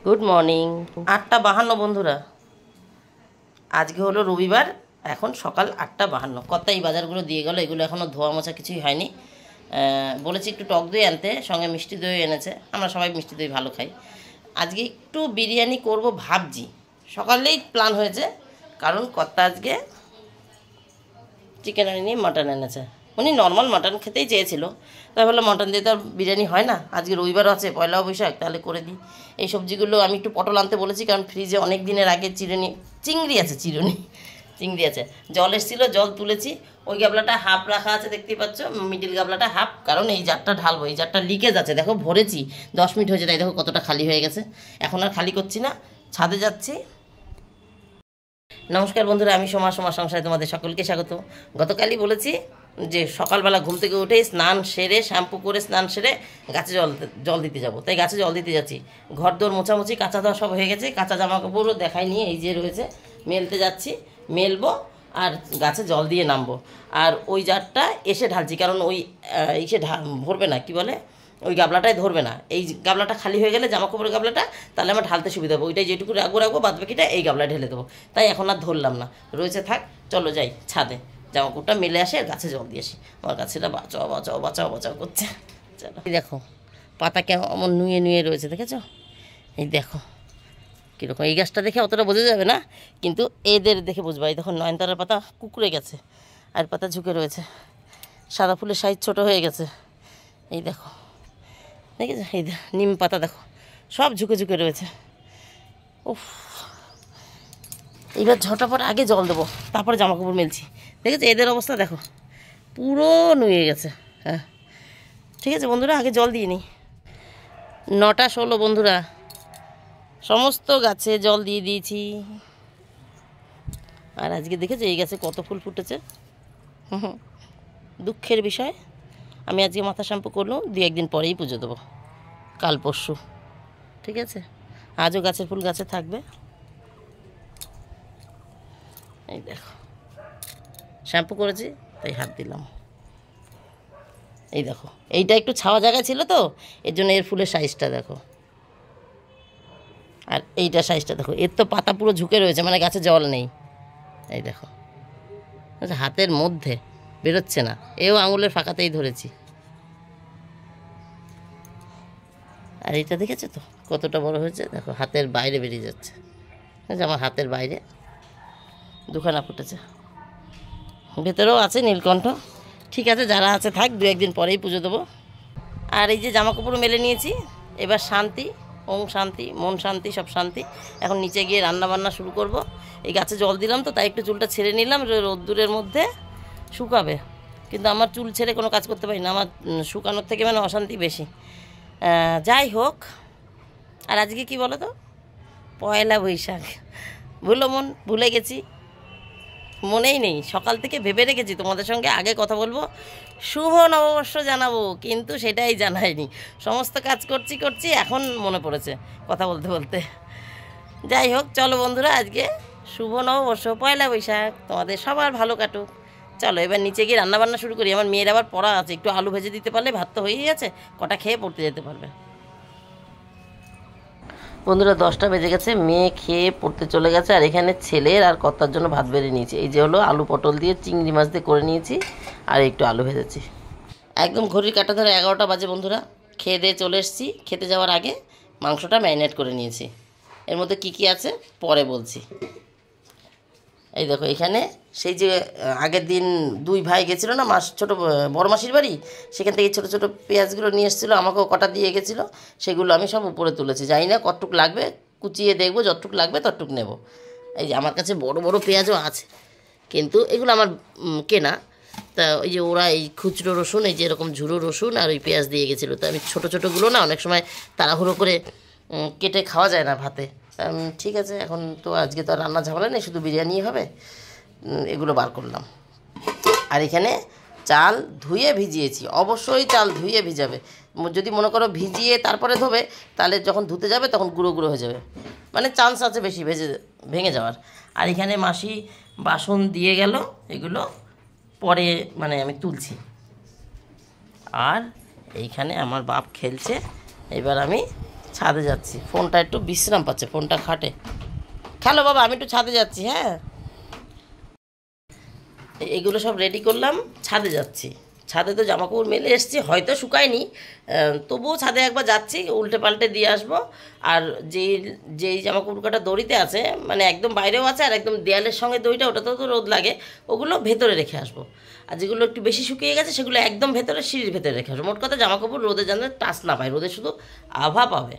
Good morning. 8:52 বন্ধুরা, আজকে হলো রবিবার। এখন সকাল 8:52। কত এই বাজারগুলো দিয়ে গেল, এগুলো এখনও ধোয়া মোছা কিছুই হয়নি। বলেছি একটু টক দই আনতে, সঙ্গে মিষ্টি দই এনেছে। আমরা সবাই মিষ্টি দই ভালো খাই। আজকে একটু বিরিয়ানি করব ভাবছি, সকালেই প্ল্যান হয়েছে। কারণ কর্তা আজকে চিকেন আনিনি, মাটন এনেছে। উনি নর্মাল মাটন খেতেই চেয়েছিল, তাই বললো মাটন দিয়ে তো আর বিরিয়ানি হয় না, আজকে রবিবার আছে, পয়লা বৈশাখ, তাহলে করে দিই। এই সবজিগুলো আমি একটু পটল আনতে বলেছি, কারণ ফ্রিজে অনেক দিনের আগে চিংড়ি আছে। জল এসেছিলো, জল তুলেছি। ওই গাবলাটা হাফ রাখা আছে, দেখতেই পাচ্ছ, মিডিল গাবলাটা হাফ। কারণ এই জারটা ঢালবো, এই জারটা লিকেজ আছে, দেখো ভরেছি 10 মিনিট হয়েছে, তাই দেখো কতটা খালি হয়ে গেছে। এখন আর খালি করছি না, ছাদে যাচ্ছি। নমস্কার বন্ধুরা, আমি সোমা সংসারে তোমাদের সকলকে স্বাগত। গতকালই বলেছি যে সকালবেলা ঘুম থেকে উঠে স্নান সেরে, শ্যাম্পু করে স্নান সেরে গাছে জল দিতে যাব। তাই গাছে জল দিতে যাচ্ছি। ঘর দোর মোছামুছি, কাঁচা ধোয়া সব হয়ে গেছে। কাঁচা জামা কাপড়ও দেখাই নিয়ে এই যে রয়েছে, মেলতে যাচ্ছি। মেলবো আর গাছে জল দিয়ে নামবো। আর ওই জারটা এসে ঢালছি, কারণ ওই এসে ভরবে না, কি বলে, ওই গাবলাটাই ধরবে না। এই গাবলাটা খালি হয়ে গেলে, জামা কাপড়ের গাবলাটা, তাহলে আমার ঢালতে সুবিধা হবে। ওইটাই যেটুকু রাখবো বাদ বাকিটা এই গাবলায় ঢেলে দেবো। তাই এখন আর ধরলাম না, রয়েছে থাক। চলো যাই ছাদে, জামা কাপড়টা মেলে আসে আর গাছে জল দিয়ে আসি। আমার গাছেটা বাঁচাও করছে। চলো, দেখো পাতা কেমন নুয়ে নুয়ে রয়েছে, দেখেছো? এই দেখো কীরকম। এই গাছটা দেখে অতটা বোঝা যাবে না, কিন্তু এদের দেখে বুঝবা। এই দেখো নয়নতারার পাতা কুকুরে গেছে, আর পাতা ঝুঁকে রয়েছে। সাদা ফুলের সাইজ ছোট হয়ে গেছে। এই দেখো, দেখেছো? এই নিম পাতা দেখো, সব ঝুঁকে ঝুঁকে রয়েছে। উফ, এইবার ঝটাপট আগে জল দেবো, তারপরে জামা কাপড় মেলছি। দেখেছো এদের অবস্থা দেখো, পুরো নুয়ে গেছে। হ্যাঁ ঠিক আছে বন্ধুরা, আগে জল দিয়ে নিই। 9:16 বন্ধুরা, সমস্ত গাছে জল দিয়ে দিয়েছি। আর আজকে দেখেছো এই গাছে কত ফুল ফুটেছে। দুঃখের বিষয়, আমি আজকে মাথা শ্যাম্পু করলাম, 2-1 দিন পরেই পুজো দেবো, কাল পরশু। ঠিক আছে, আজও গাছের ফুল গাছে থাকবে। এই দেখো শ্যাম্পু করেছি, তাই হাত দিলাম। এই দেখো, এইটা একটু ছাওয়া জায়গায় ছিল তো, এর জন্য এর ফুলের সাইজটা দেখো। আর এইটা সাইজটা দেখো, এর তো পাতা পুরো ঝুঁকে রয়েছে, মানে গাছে জল নেই। এই দেখো, আচ্ছা হাতের মধ্যে বেরোচ্ছে না, এও আঙুলের ফাঁকাতেই ধরেছি। আর এইটা দেখেছো তো কতটা বড় হয়েছে, দেখো হাতের বাইরে বেরিয়ে যাচ্ছে। আমার হাতের বাইরে 2খানা ফুটেছে, ভেতরেও আছে নীলকণ্ঠ। ঠিক আছে, যারা আছে থাক, 2-1 দিন পরেই পুজো দেবো। আর এই যে জামা কাপড় মেলে নিয়েছি, এবার শান্তি, ওম শান্তি, মন শান্তি, সব শান্তি। এখন নিচে গিয়ে রান্না বান্না শুরু করব। এই গাছে জল দিলাম তো, তাই একটু চুলটা ছেড়ে নিলাম, রোদ্দুরের মধ্যে শুকাবে। কিন্তু আমার চুল ছেড়ে কোনো কাজ করতে পারি না, আমার শুকানোর থেকে মানে অশান্তি বেশি। যাই হোক, আর আজকে কি বলো তো, পয়লা বৈশাখ। ভুলে গেছি, মনেই নেই। সকাল থেকে ভেবে রেখেছি তোমাদের সঙ্গে আগে কথা বলবো, শুভ নববর্ষ জানাবো, কিন্তু সেটাই জানাইনি। সমস্ত কাজ করছি, এখন মনে পড়েছে কথা বলতে বলতে। যাই হোক, চলো বন্ধুরা, আজকে শুভ নববর্ষ, পয়লা বৈশাখ, তোমাদের সবার ভালো কাটুক। চলো এবার নিচে গিয়ে রান্নাবান্না শুরু করি। আমার মেয়ের আবার পড়া আছে, একটু আলু ভেজে দিতে পারলে ভাত তো হয়েই আছে, কটা খেয়ে পড়তে যেতে পারবে। বন্ধুরা 10টা বেজে গেছে, মেয়ে খেয়ে পড়তে চলে গেছে। আর এখানে ছেলের আর কর্তার জন্য ভাত বেড়ে নিয়েছি। এই যে হলো আলু পটল দিয়ে চিংড়ি মাছ দিয়ে করে নিয়েছি, আর একটু আলু ভেজেছি। একদম ঘড়ির কাঁটা ধরে 11টা বাজে বন্ধুরা। খেয়ে দিয়ে চলে এসেছি। খেতে যাওয়ার আগে মাংসটা ম্যারিনেট করে নিয়েছি। এর মধ্যে কি আছে পরে বলছি। এই দেখো, এখানে সেই যে আগের দিন 2 ভাই গেছিলো না ছোটো বড় মাসির বাড়ি, সেখান থেকে ছোটো ছোটো পেঁয়াজগুলো নিয়ে এসেছিলো, আমাকেও কটা দিয়ে গেছিলো। সেগুলো আমি সব উপরে তুলেছি, জানি না কতটুক লাগবে, কুচিয়ে দেখবো, যতটুক লাগবে ততটুক নেব। এই যে আমার কাছে বড় বড় পেঁয়াজও আছে, কিন্তু এগুলো আমার কেনা। তা ওই যে ওরা এই খুচরো রসুন, এই যে এরকম ঝুড়ো রসুন আর ওই পেঁয়াজ দিয়ে গেছিলো। তো আমি ছোটো ছোটোগুলো না অনেক সময় তাড়াহুড়ো করে কেটে খাওয়া যায় না ভাতে। ঠিক আছে, এখন তো আজকে তো আর রান্না ঝামেলা নেই, শুধু বিরিয়ানি হবে। এগুলো বার করলাম। আর এখানে চাল ধুয়ে ভিজিয়েছি, অবশ্যই চাল ধুয়ে ভিজাবে। যদি মনে করো ভিজিয়ে তারপরে ধোবে, তাহলে যখন ধুতে যাবে তখন গুঁড়ো গুঁড়ো হয়ে যাবে, মানে চান্স আছে বেশি ভেঙে যাওয়ার। আর এখানে মাসি বাসন দিয়ে গেল, এগুলো পরে মানে আমি তুলছি। আর এইখানে আমার বাপ খেলছে, এবার আমি ছাদে যাচ্ছি, ফোনটা একটু বিশ্রাম পাচ্ছে, ফোনটা খাটে। খেলো বাবা, আমি একটু ছাদে যাচ্ছি। হ্যাঁ, এগুলো সব রেডি করলাম, ছাদে যাচ্ছি। ছাদে তো জামাকাপড় মেলে এসেছি, হয়তো শুকায়নি, তবুও ছাদে একবার যাচ্ছি, উল্টে পাল্টে দিয়ে আসবো। আর যেই জামাকাপড় কাটা দড়িতে আছে, মানে একদম বাইরেও আছে আর একদম দেয়ালের সঙ্গে দড়িটা, ওটাতেও তো রোদ লাগে, ওগুলো ভেতরে রেখে আসবো। আর যেগুলো একটু বেশি শুকিয়ে গেছে সেগুলো একদম ভেতরে, সিঁড়ির ভেতরে রেখে আসবো। মোট কথা জামাকাপড় রোদে যেন টাচ না পায়, রোদে শুধু আভা পাবে,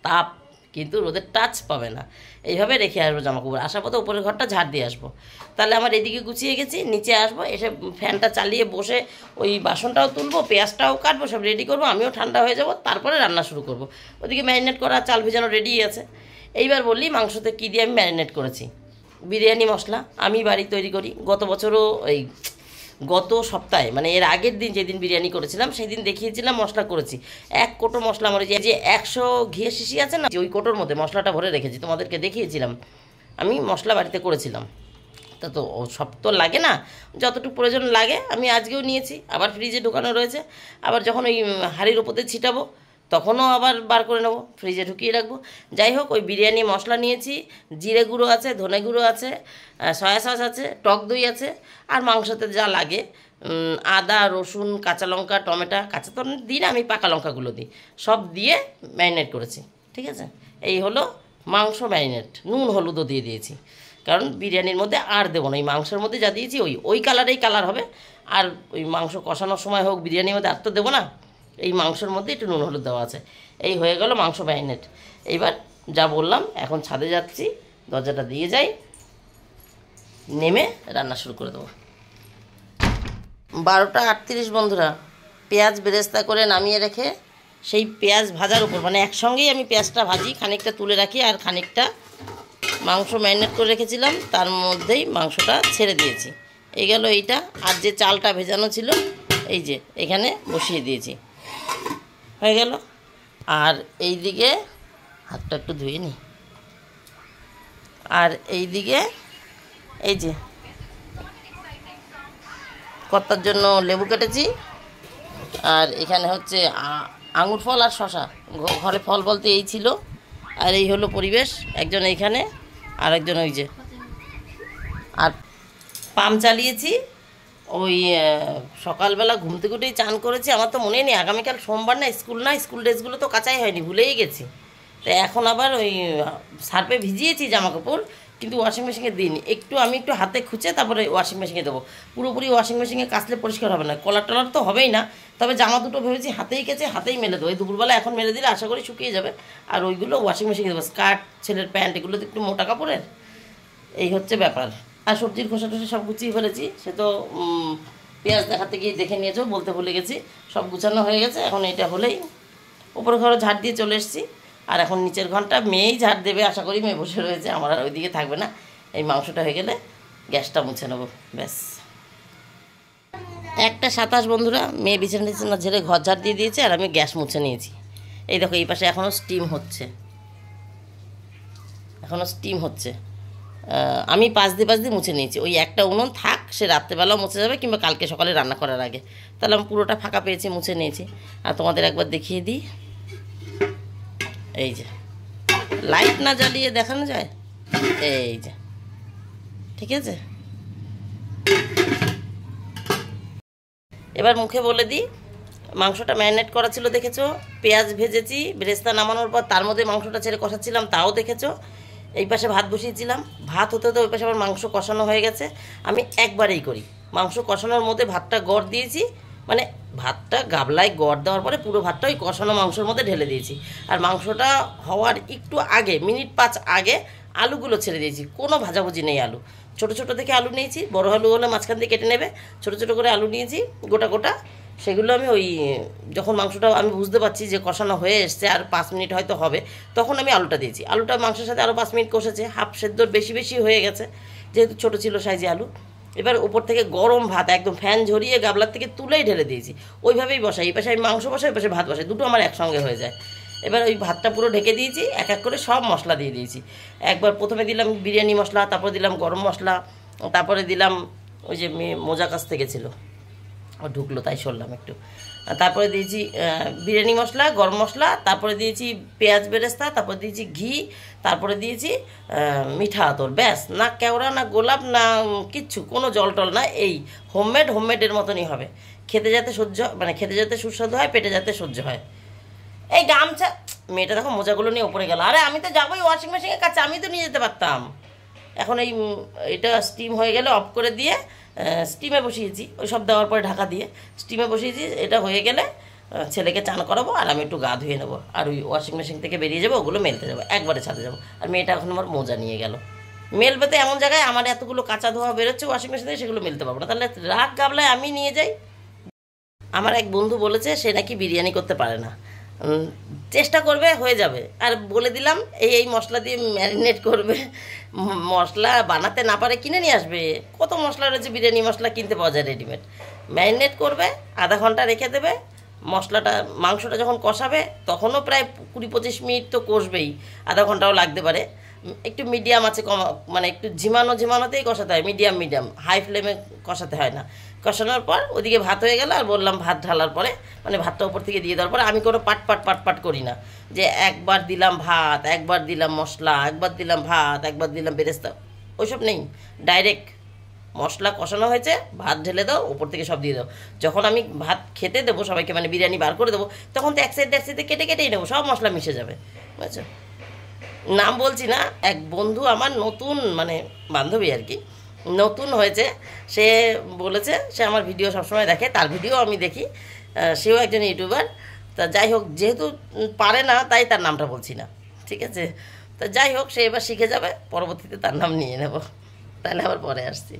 তাপ, কিন্তু রোদের টাচ পাবে না। এইভাবে রেখে আসবো জামাকাপড়। আসার পথে উপরের ঘরটা ঝাড় দিয়ে আসবো। তাহলে আমার এদিকে গুছিয়ে গেছি, নিচে আসবো, এসে ফ্যানটা চালিয়ে বসে ওই বাসনটাও তুলবো, পেঁয়াজটাও কাটবো, সব রেডি করবো, আমিও ঠান্ডা হয়ে যাব, তারপরে রান্না শুরু করব। ওদিকে ম্যারিনেট করা চাল ভেজানো রেডি আছে। এইবার বললি মাংসতে কী দিয়ে আমি ম্যারিনেট করেছি। বিরিয়ানি মশলা আমি বাড়ি তৈরি করি। গত বছরও গত সপ্তাহে, মানে এর আগের দিন যেদিন বিরিয়ানি করেছিলাম সেই দিন দেখিয়েছিলাম মশলা করেছি। 1 কোটো মশলা, আমার যে 100 ঘিয়ে শিশি আছে না, ওই কোটোর মধ্যে মশলাটা ভরে রেখেছি, তোমাদেরকে দেখিয়েছিলাম। আমি মশলা বাড়িতে করেছিলাম। তো সব তো লাগে না, যতটুকু প্রয়োজন লাগে আমি আজকেও নিয়েছি, আবার ফ্রিজে ঢোকানো রয়েছে। আবার যখন ওই হাঁড়ির ওপরে ছিটাবো তখনও আবার বার করে নেবো, ফ্রিজে ঢুকিয়ে রাখবো। যাই হোক, ওই বিরিয়ানি মশলা নিয়েছি, জিরে গুঁড়ো আছে, ধনে গুঁড়ো আছে, সয়া সস আছে, টক দই আছে, আর মাংসতে যা লাগে আদা, রসুন, কাঁচা লঙ্কা, টমেটো, কাঁচা তো দিই না, আমি পাকা লঙ্কাগুলো দিই, সব দিয়ে ম্যারিনেট করেছি। ঠিক আছে, এই হলো মাংস ম্যারিনেট। নুন হলুদও দিয়ে দিয়েছি, কারণ বিরিয়ানির মধ্যে আর দেবো না, এই মাংসের মধ্যে যা দিয়েছি ওই কালারেই কালার হবে। আর ওই মাংস কষানোর সময় হোক, বিরিয়ানির মধ্যে আর তো দেবো না, এই মাংসের মধ্যে একটু নুন হলুদ দেওয়া আছে। এই হয়ে গেল মাংস ম্যারিনেট। এইবার যা বললাম, এখন ছাদে যাচ্ছি, দরজাটা দিয়ে যাই, নেমে রান্না শুরু করে দেবো। 12টা 38 বন্ধুরা। পেঁয়াজ বেরেস্তা করে নামিয়ে রেখে সেই পেঁয়াজ ভাজার উপর, মানে একসঙ্গেই আমি পেঁয়াজটা ভাজি, খানিকটা তুলে রাখি আর খানিকটা মাংস ম্যারিনেট করে রেখেছিলাম তার মধ্যেই মাংসটা ছেড়ে দিয়েছি। এই গেল এইটা। আর যে চালটা ভেজানো ছিল, এই যে এখানে বসিয়ে দিয়েছি, হয়ে গেল। আর এই দিকে হাতটা একটু ধুয়ে নিই। আর এই দিকে এই যে কর্তার জন্য লেবু কেটেছি, আর এখানে হচ্ছে আঙুর ফল আর শশা। ঘরে ফল বলতে এই ছিল। আর এই হলো পরিবেশ, একজন এইখানে আর একজন ওই যে। আর পাম্প চালিয়েছি, ওই সকালবেলা ঘুম থেকে উঠেই চান করেছি। আমার তো মনেই নেই, আগামীকাল সোমবার না, স্কুল ড্রেসগুলো তো কাচাই হয়নি, ভুলেই গেছি। তো এখন আবার ওই সার্ফে ভিজিয়েছি জামা কাপড়, কিন্তু ওয়াশিং মেশিনে দিইনি। আমি একটু হাতে খুঁচে তারপরে ওয়াশিং মেশিনে দেবো। পুরোপুরি ওয়াশিং মেশিনে কাচলে পরিষ্কার হবে না, কলার টলার তো হবেই না। তবে জামা দুটো ভেবেছি হাতেই কেচে হাতেই মেলে দেবো। এই দুপুরবেলা এখন মেলে দিলে আশা করি শুকিয়ে যাবে। আর ওইগুলো ওয়াশিং মেশিনে দেবো। স্কার্ট, ছেলের প্যান্ট, এগুলো তো একটু মোটা কাপড়ের। এই হচ্ছে ব্যাপার। আর সবজির খোসা টোসা সব গুছিয়ে ফেলেছি। সে তো পেঁয়াজ দেখাতে গিয়ে দেখে নিয়েছো, বলতে ভুলে গেছি। সব গুছানো হয়ে গেছে। এখন এটা হলেই উপরে ঘরে ঝাড় দিয়ে চলে এসেছি। আর এখন নিচের ঘরটা মেয়েই ঝাড় দেবে, আশা করি। মেয়ে বসে রয়েছে, আমার আর ওইদিকে থাকবে না। এই মাংসটা হয়ে গেলে গ্যাসটা মুছে নেবো, ব্যাস। 1:27 বন্ধুরা। মেয়ে বিছানা ঝেড়ে ঘর ঝাড় দিয়ে দিয়েছে আর আমি গ্যাস মুছে নিয়েছি। এই দেখো, এই পাশে এখনও স্টিম হচ্ছে। আমি 5 দিয়ে মুছে নিয়েছি। ওই একটা উনুন থাক, সে রাত্রেবেলাও মুছে যাবে, কিংবা কালকে সকালে রান্না করার আগে। তাহলে আমি পুরোটা ফাঁকা পেয়েছি, মুছে নিয়েছি। আর তোমাদের একবার দেখিয়ে দিই, এই যে লাইট না জ্বালিয়ে দেখানো যায়, এই যে, ঠিক আছে। এবার মুখে বলে দিই, মাংসটা ম্যারিনেট করা ছিল দেখেছো, পেঁয়াজ ভেজেছি, বেরেস্তা নামানোর পর তার মধ্যে মাংসটা ছেড়ে কষাচ্ছিলাম, তাও দেখেছো। এই পাশে ভাত বসিয়েছিলাম, ভাত হতে হতে ওই পাশে আবার মাংস কষানো হয়ে গেছে। আমি একবারেই করি, মাংস কষানোর মধ্যে ভাতটা গড় দিয়েছি, মানে ভাতটা গাবলায় গড় দেওয়ার পরে পুরো ভাতটা ওই কষানো মাংসের মধ্যে ঢেলে দিয়েছি। আর মাংসটা হওয়ার একটু আগে, মিনিট 5 আগে আলুগুলো ছেড়ে দিয়েছি। কোনো ভাজাভুজি নেই, আলু ছোটো ছোটো থেকে আলু নিয়েছি, বড় আলু হলে মাঝখান দিয়ে কেটে নেবে। ছোটো ছোটো করে আলু নিয়েছি, গোটা গোটা। সেগুলো আমি ওই যখন মাংসটা আমি বুঝতে পারছি যে কষানো হয়ে এসছে, আর 5 মিনিট হয়তো হবে, তখন আমি আলুটা দিয়েছি। আলুটা মাংসের সাথে আরও 5 মিনিট কষেছে, হাফ সেদ্ধর বেশি হয়ে গেছে, যেহেতু ছোটো ছিল সাইজে আলু। এবার উপর থেকে গরম ভাত একদম ফ্যান ঝরিয়ে গাবলার থেকে তুলেই ঢেলে দিয়েছি। ওইভাবেই বসাই, এই পাশে আমি মাংস বসাই, এই পাশে ভাত বসাই, দুটো আমার একসঙ্গে হয়ে যায়। এবার ওই ভাতটা পুরো ঢেকে দিয়েছি, এক এক করে সব মশলা দিয়ে দিয়েছি। একবার প্রথমে দিলাম বিরিয়ানি মশলা, তারপরে দিলাম গরম মশলা, তারপরে দিলাম ওই যে মোজা কাছ থেকে ছিল, ও ঢুকলো তাই সরলাম একটু। তারপরে দিয়েছি বিরিয়ানি মশলা, গরম মশলা, তারপরে দিয়েছি পেঁয়াজ বেরেস্তা, তারপরে দিয়েছি ঘি, তারপরে দিয়েছি মিঠা আতর। ব্যাস, না কেওড়া না গোলাপ না কিচ্ছু, কোনো জল টল না। এই হোমমেডের মতনই হবে, খেতে যাতে সহ্য, মানে খেতে যাতে সুস্বাদু হয়, পেটে যাতে সহ্য হয়। এই গামছা, মেয়েটা দেখো মোজাগুলো নিয়ে উপরে গেল। আরে আমি তো যাবোই ওয়াশিং মেশিনের কাছে, আমি তো নিয়ে যেতে পারতাম। এখন এই এটা স্টিম হয়ে গেলে অফ করে দিয়ে স্টিমে বসিয়েছি, ওই সব দেওয়ার পরে ঢাকা দিয়ে স্টিমে বসিয়েছি। এটা হয়ে গেলে ছেলেকে চান করাবো, আর আমি একটু গা ধুয়ে নেবো, আর ওই ওয়াশিং মেশিন থেকে বেরিয়ে যাবো, ওগুলো মেলতে যাবো, একবারে ছাদে যাবো। আর মেয়েটা এখন আমার মোজা নিয়ে গেল, মেলবে তো এমন জায়গায়, আমার এতগুলো কাঁচা ধোয়া বেরোচ্ছে ওয়াশিং মেশিন থেকে, সেগুলো মেলতে পারবো না। তাহলে রাগ গাবলায় আমি নিয়ে যাই। আমার এক বন্ধু বলেছে সে নাকি বিরিয়ানি করতে পারে না, চেষ্টা করবে, হয়ে যাবে। আর বলে দিলাম এই মশলা দিয়ে ম্যারিনেট করবে। মশলা বানাতে না পারে কিনে নিয়ে আসবে, কত মশলা রয়েছে, বিরিয়ানি মশলা কিনতে পাওয়া যায় রেডিমেড। ম্যারিনেট করবে, আধা ঘন্টা রেখে দেবে। মশলাটা, মাংসটা যখন কষাবে তখনও প্রায় 20-25 মিনিট তো কষবেই, আধা ঘন্টাও লাগতে পারে। একটু মিডিয়াম আছে, মানে একটু ঝিমানোতেই কষাতে হয়, মিডিয়াম, হাই ফ্লেমে কষাতে হয় না। কষানোর পর ওদিকে ভাত হয়ে গেল, আর বললাম ভাত ঢালার পরে, মানে ভাতটা উপর থেকে দিয়ে দেওয়ার পরে আমি কোনো পাট করি না, যে একবার দিলাম ভাত, একবার দিলাম মশলা, একবার দিলাম ভাত, একবার দিলাম বেরেস্তা, ওইসব নেই। ডাইরেক্ট মশলা কষানো হয়েছে, ভাত ঢেলে দাও, উপর থেকে সব দিয়ে দাও। যখন আমি ভাত খেতে দেবো সবাইকে, মানে বিরিয়ানি বার করে দেবো, তখন তো এক সাইডে কেটেই নেবো, সব মশলা মিশে যাবে, বুঝেছো? নাম বলছি না, এক বন্ধু আমার নতুন, মানে বান্ধবী আর কি, নতুন হয়েছে, সে বলেছে, সে আমার ভিডিও সবসময় দেখে, তার ভিডিও আমি দেখি, সেও একজন ইউটিউবার। তা যাই হোক, যেহেতু পারে না তাই তার নামটা বলছি না, ঠিক আছে? তা যাই হোক, সে এবার শিখে যাবে, পরবর্তীতে তার নাম নিয়ে নেব। তাহলে আবার পরে আসছি।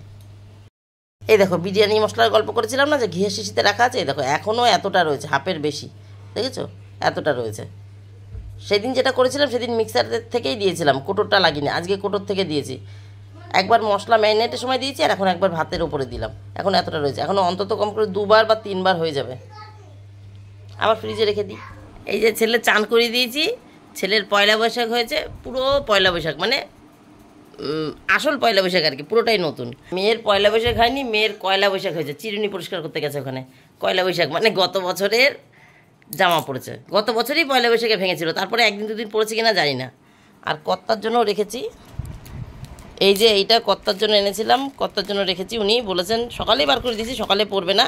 এই দেখো, বিরিয়ানি মশলার গল্প করেছিলাম না যে ঘিয়ের শিশিতে রাখা আছে, এই দেখো এখনও এতটা রয়েছে, হাফের বেশি, দেখেছো? এতটা রয়েছে। সেদিন যেটা করেছিলাম সেদিন মিক্সারের থেকেই দিয়েছিলাম, কোটোরটা লাগিনি, আজকে কোটোর থেকে দিয়েছি। একবার মশলা ম্যারিনেটের সময় দিয়েছি, আর এখন একবার ভাতের উপরে দিলাম, এখন এতটা রয়েছে। এখন অন্তত কম করে 2বার বা 3বার হয়ে যাবে। আবার ফ্রিজে রেখে দিই। এই যে ছেলে চান করিয়ে দিয়েছি, ছেলের পয়লা বৈশাখ হয়েছে, পুরো পয়লা বৈশাখ, মানে আসল পয়লা বৈশাখ আর কি, পুরোটাই নতুন। মেয়ের পয়লা বৈশাখ হয়নি, মেয়ের কয়লা বৈশাখ হয়েছে, চিরুনি পরিষ্কার করতে গেছে ওখানে। পয়লা বৈশাখ মানে গত বছরের জামা পড়েছে, গত বছরই পয়লা বৈশাখে ভেঙেছিল, তারপরে 1-2 দিন পড়েছে কিনা জানি না। আর কর্তার জন্য রেখেছি, এই যে এইটা কর্তার জন্য এনেছিলাম, কর্তার জন্য রেখেছি। উনি বলেছেন, সকালেই বার করে দিয়েছি, সকালে পরবে না,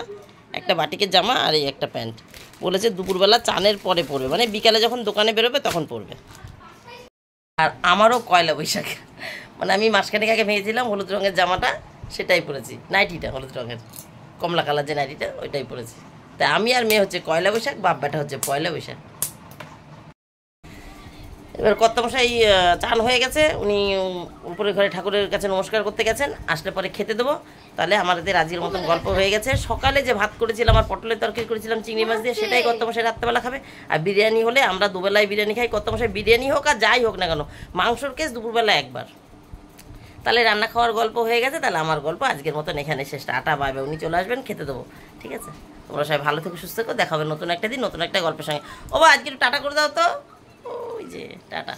একটা বাটিকের জামা আর এই একটা প্যান্ট, বলেছে দুপুরবেলা চানের পরে পরবে, মানে বিকালে যখন দোকানে বেরোবে তখন পরবে। আর আমারও পয়লা বৈশাখ, মানে আমি মাসখানেক আগে ভেঙেছিলাম হলুদ রঙের জামাটা, সেটাই পরেছি, নাইটিটা হলুদ রঙের, কমলা কালার যে নাইটিটা, ওইটাই পরেছি। তাই আমি আর মেয়ে হচ্ছে পয়লা বৈশাখ, বাপ বেটা হচ্ছে পয়লা বৈশাখ। এবার কর্তামশাই চান হয়ে গেছে, উনি উপরে ঘরে ঠাকুরের কাছে নমস্কার করতে গেছেন, আসলে পরে খেতে দেবো। তাহলে আমাদের আজকের মতন গল্প হয়ে গেছে। সকালে যে ভাত করেছিলাম, আর পটলের তরকারি করেছিলাম চিংড়ি মাছ দিয়ে, সেটাই কর্তামশাই রাত্রেবেলা খাবে। আর বিরিয়ানি হলে আমরা দুবেলায় বিরিয়ানি খাই, কর্তামশাই বিরিয়ানি হোক আর যাই হোক না কেন, মাংসর কেস দুপুরবেলা একবার। তাহলে রান্না খাওয়ার গল্প হয়ে গেছে, তাহলে আমার গল্প আজকের মতন এখানে শেষ। Tata, bye bye. উনি চলে আসবেন, খেতে দেবো, ঠিক আছে? তোমরা সবাই ভালো থেকো, সুস্থ থেকো, দেখা হবে নতুন একটা দিন নতুন একটা গল্পের সঙ্গে। ও বা আজকে একটু টাটা করে দাও তো, ওই যে টাটা।